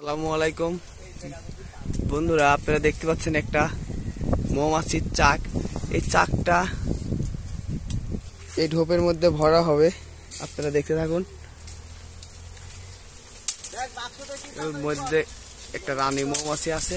আসসালামু আলাইকুম বন্ধুরা, আপনারা দেখতে পাচ্ছেন একটা মৌমাছির চাক। এই চাকটা এই ঢোপের মধ্যে ভরা হবে, আপনারা দেখতে থাকুন। এর মধ্যে একটা রানী মৌমাছি আছে।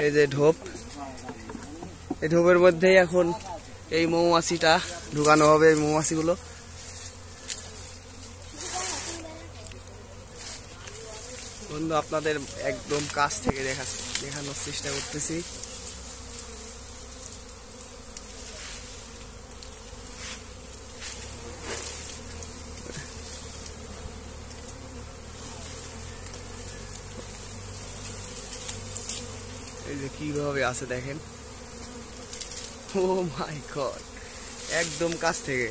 এই যে ঢোপ, এই ঢোপের মধ্যেই এখন এই মৌমাছিটা ঢুকানো হবে। এই মৌমাছিগুলো বন্ধু আপনাদের একদম কাছ থেকে দেখানোর চেষ্টা করতেছি। এই যে কিভাবে আছে দেখেন, ও মাই গড, একদম কাছ থেকে।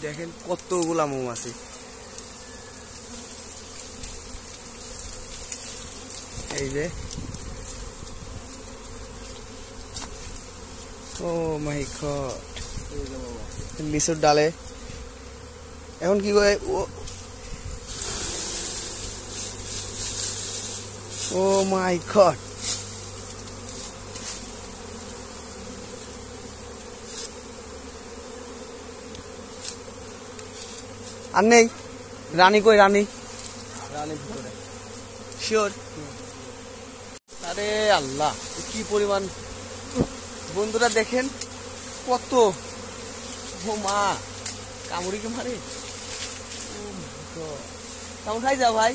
দেখেন কতগুলা মৌমাছি। এই যে ও মাই গড, লিচুর ডালে এখন কি করে ও মাই গড, আর নেই রানী কই? রানী ভিতরে শিওর? আরে আল্লাহ, কি পরিমাণ বন্ধুরা দেখেন কত। ও মা, কামড়ি কি মারে? কামড় খাই যাও ভাই।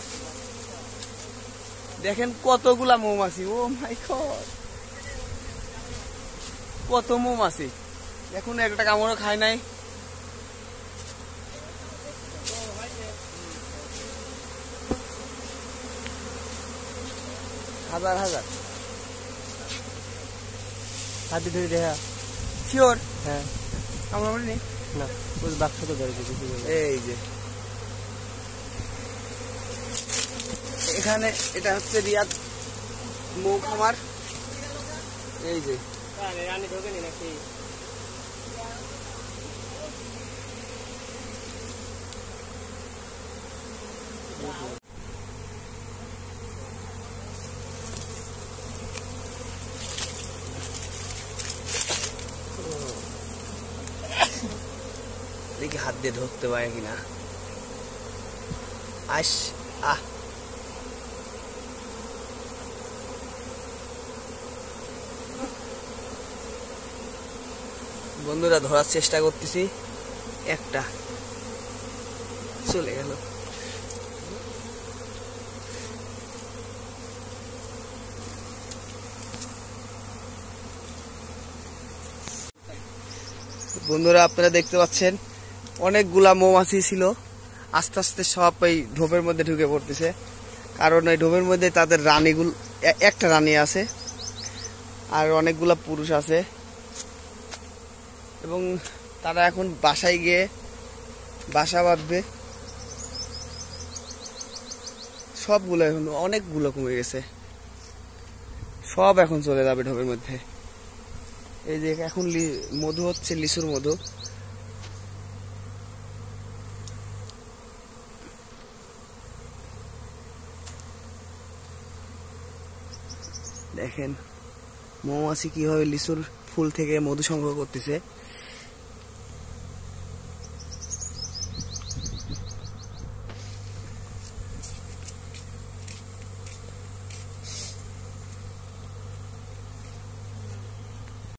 দেখেন কতগুলা মৌমাছি, ও মাই গড, কত মৌমাছি। এখন একটা কামড়ও খায় নাই। হাজার হাজার হাতি ধরে দেখা শিওর? হ্যাঁ, কামড় মারিনি না, ওই বাক্স তো ধরেছে। এই যে এখানে এটা হচ্ছে রিয়াদ মৌ খামার। এই যে রানী ঢোকেনি নাকি? দেখি হাত দিয়ে ঢুকতে পারে কিনা। বন্ধুরা ধরার চেষ্টা করতেছি, একটা চলে গেল। বন্ধুরা আপনারা দেখতে পাচ্ছেন অনেকগুলা মৌমাছি ছিল, আস্তে আস্তে সব এই ঢোপের মধ্যে ঢুকে পড়তেছে। কারণ এই ঢোপের মধ্যে তাদের রানীগুলো, একটা রানী আছে আর অনেকগুলা পুরুষ আছে, এবং তারা এখন বাসায় গিয়ে বাসা বাঁধবে। সবগুলো এখন অনেকগুলো কমে গেছে, সব এখন চলে যাবে ঢোপের মধ্যে। এই যে এখন মধু হচ্ছে, লিচুর মধু। দেখেন মৌমাছি কিভাবে লিচুর ফুল থেকে মধু সংগ্রহ করতেছে।